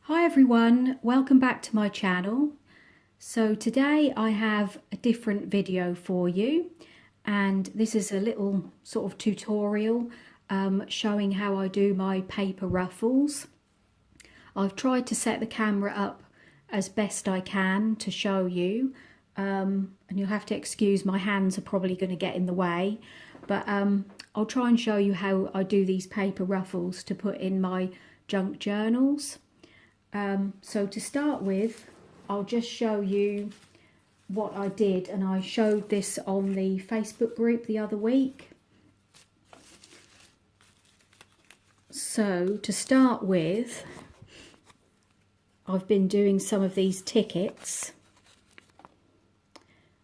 Hi everyone, welcome back to my channel. So today I have a different video for you, and this is a little sort of tutorial showing how I do my paper ruffles. I've tried to set the camera up as best I can to show you, and you'll have to excuse my hands are probably going to get in the way, but I'll try and show you how I do these paper ruffles to put in my junk journals. So to start with, I'll just show you what I did, and I showed this on the Facebook group the other week. So to start with, I've been doing some of these tickets,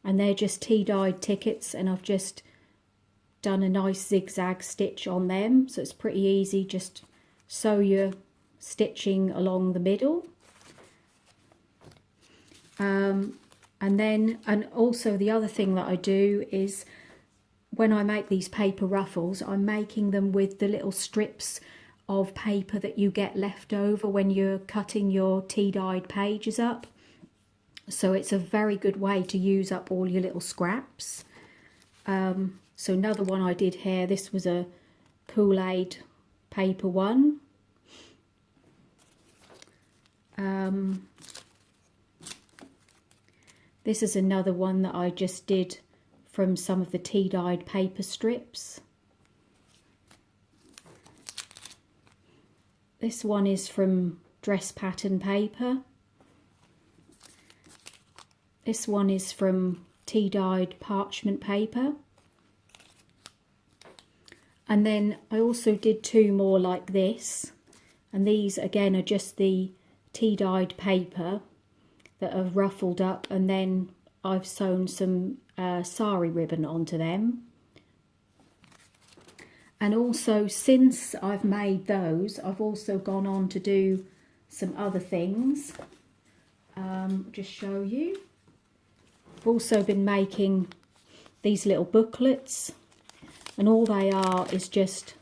and they're just tea-dyed tickets, and I've just done a nice zigzag stitch on them, so it's pretty easy. Just sew your stitching along the middle, and also the other thing that I do is when I make these paper ruffles, I'm making them with the little strips of paper that you get left over when you're cutting your tea-dyed pages up. So it's a very good way to use up all your little scraps. So another one I did here, this was a Kool-Aid paper one. This is another one that I just did from some of the tea-dyed paper strips. This one is from dress pattern paper. This one is from tea-dyed parchment paper. And then I also did two more like this, and these again are just the tea-dyed paper that are ruffled up, and then I've sewn some sari ribbon onto them. And also, since I've made those, I've also gone on to do some other things. Just show you. I've also been making these little booklets, and all they are is just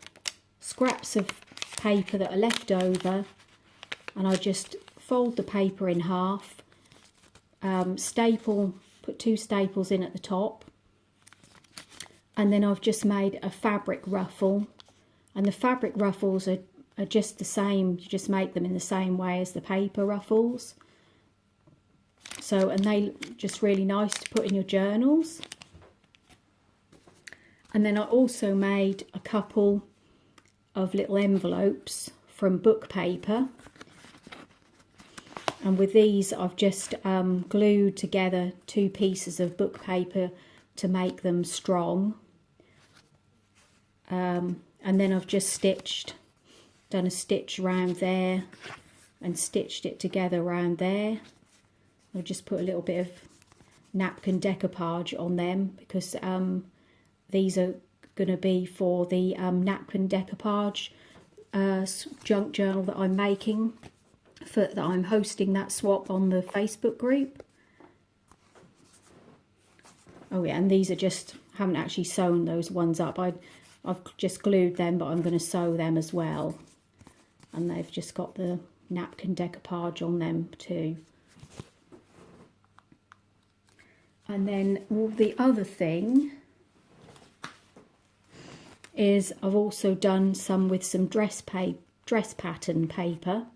scraps of paper that are left over, and I just fold the paper in half, put two staples in at the top, and then I've just made a fabric ruffle. And the fabric ruffles are just the same, you just make them in the same way as the paper ruffles. So, and they just really nice to put in your journals. And then I also made a couple of little envelopes from book paper. And with these, I've just glued together two pieces of book paper to make them strong. And then I've just done a stitch around there and stitched it together around there. I'll just put a little bit of napkin decoupage on them, because these are going to be for the napkin decoupage junk journal that I'm making. That I'm hosting that swap on the Facebook group. Oh yeah, and these are just, haven't actually sewn those ones up. I've just glued them, but I'm going to sew them as well. And they've just got the napkin decoupage on them too. And then the other thing is I've also done some with some dress pattern paper.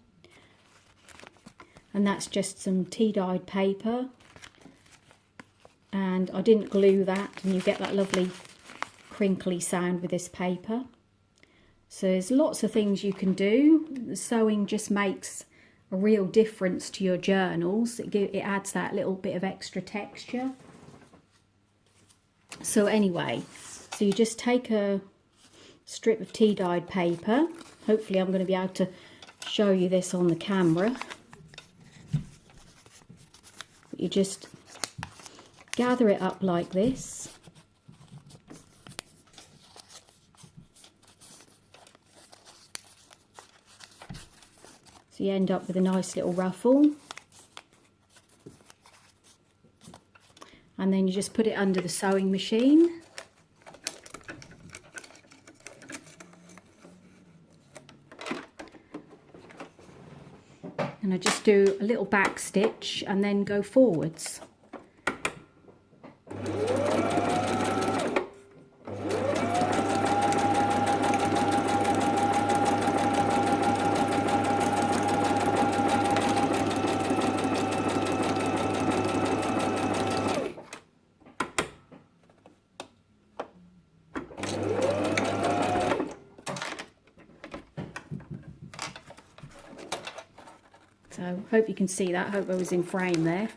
And that's just some tea-dyed paper, and I didn't glue that, and you get that lovely crinkly sound with this paper. So there's lots of things you can do. The sewing just makes a real difference to your journals. It adds that little bit of extra texture. So anyway, so you just take a strip of tea-dyed paper. Hopefully I'm going to be able to show you this on the camera. You just gather it up like this. So you end up with a nice little ruffle. And then you just put it under the sewing machine. And I just do a little back stitch and then go forwards. So hope you can see that. Hope I was in frame there.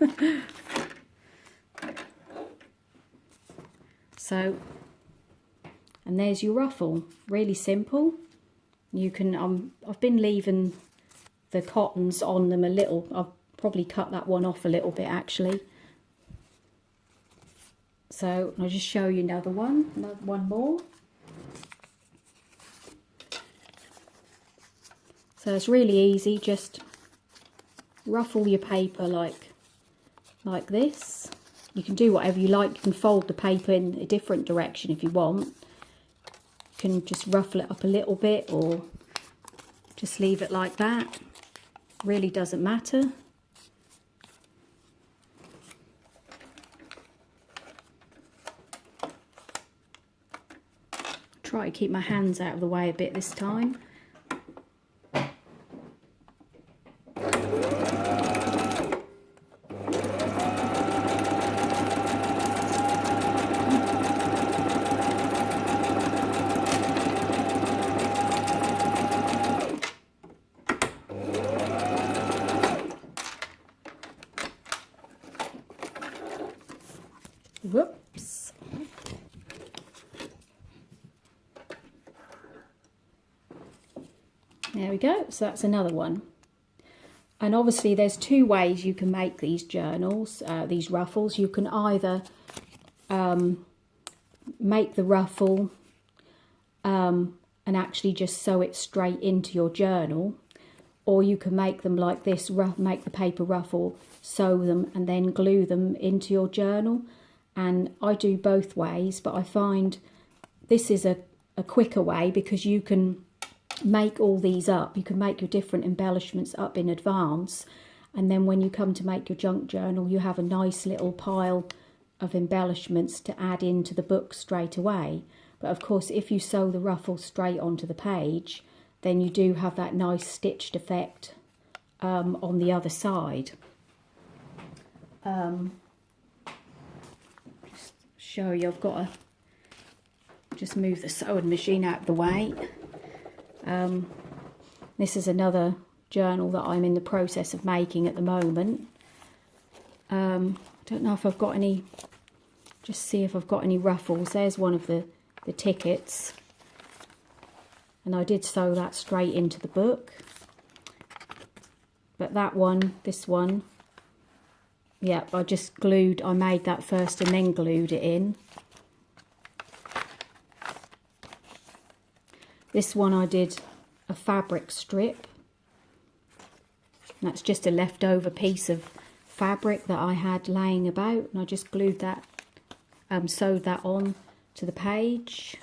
So, and there's your ruffle. Really simple. You can, I've been leaving the cottons on them a little. I've probably cut that one off a little bit actually. So I'll just show you another one more. So it's really easy, just ruffle your paper like this. You can do whatever you like. You can fold the paper in a different direction if you want. You can just ruffle it up a little bit or just leave it like that. Really doesn't matter. Try to keep my hands out of the way a bit this time. Whoops. There we go. So that's another one. And obviously there's two ways you can make these journals, these ruffles. You can either make the ruffle and actually just sew it straight into your journal, or you can make them like this, make the paper ruffle, sew them and then glue them into your journal. And I do both ways, but I find this is a quicker way because you can make all these up. You can make your different embellishments up in advance, and then when you come to make your junk journal, you have a nice little pile of embellishments to add into the book straight away. But of course, if you sew the ruffle straight onto the page, then you do have that nice stitched effect on the other side. Just show you, I've got to just move the sewing machine out of the way. This is another journal that I'm in the process of making at the moment. I don't know if I've got any, just see if I've got any ruffles. There's one of the tickets, and I did sew that straight into the book. But that one, this one, yeah, I just glued, I made that first and then glued it in. This one I did a fabric strip. That's just a leftover piece of fabric that I had laying about, and I just glued that, sewed that on to the page.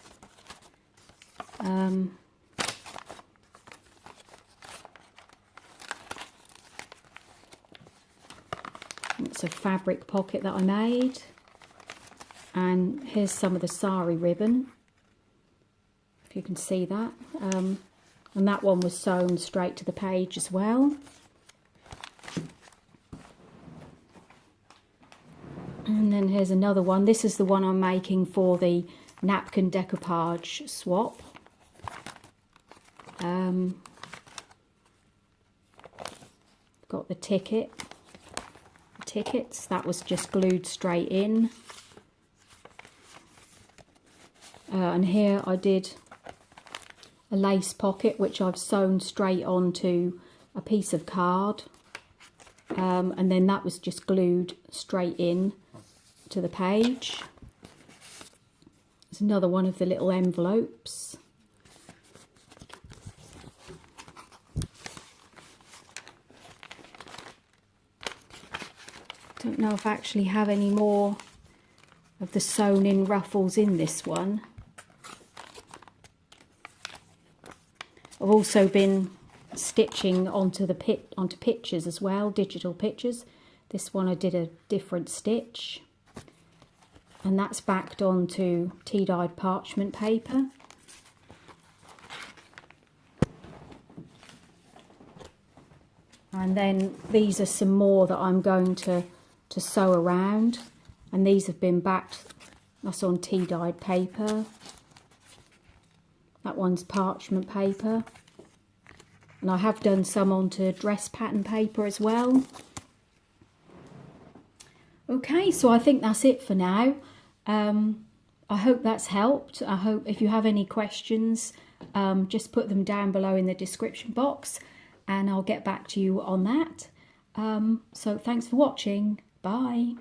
It's a fabric pocket that I made, and here's some of the sari ribbon, if you can see that, and that one was sewn straight to the page as well. And then here's another one. This is the one I'm making for the napkin decoupage swap. Got the tickets. That was just glued straight in. And here I did a lace pocket, which I've sewn straight onto a piece of card. And then that was just glued straight in to the page. There's another one of the little envelopes. Don't know if I actually have any more of the sewn in ruffles in this one. I've also been stitching onto pictures as well, digital pictures. This one I did a different stitch, and that's backed onto tea-dyed parchment paper. And then these are some more that I'm going to sew around, and these have been backed. That's on tea-dyed paper. That one's parchment paper, and I have done some onto dress pattern paper as well. Okay, so I think that's it for now. I hope that's helped. I hope if you have any questions, just put them down below in the description box, and I'll get back to you on that. So thanks for watching. Bye.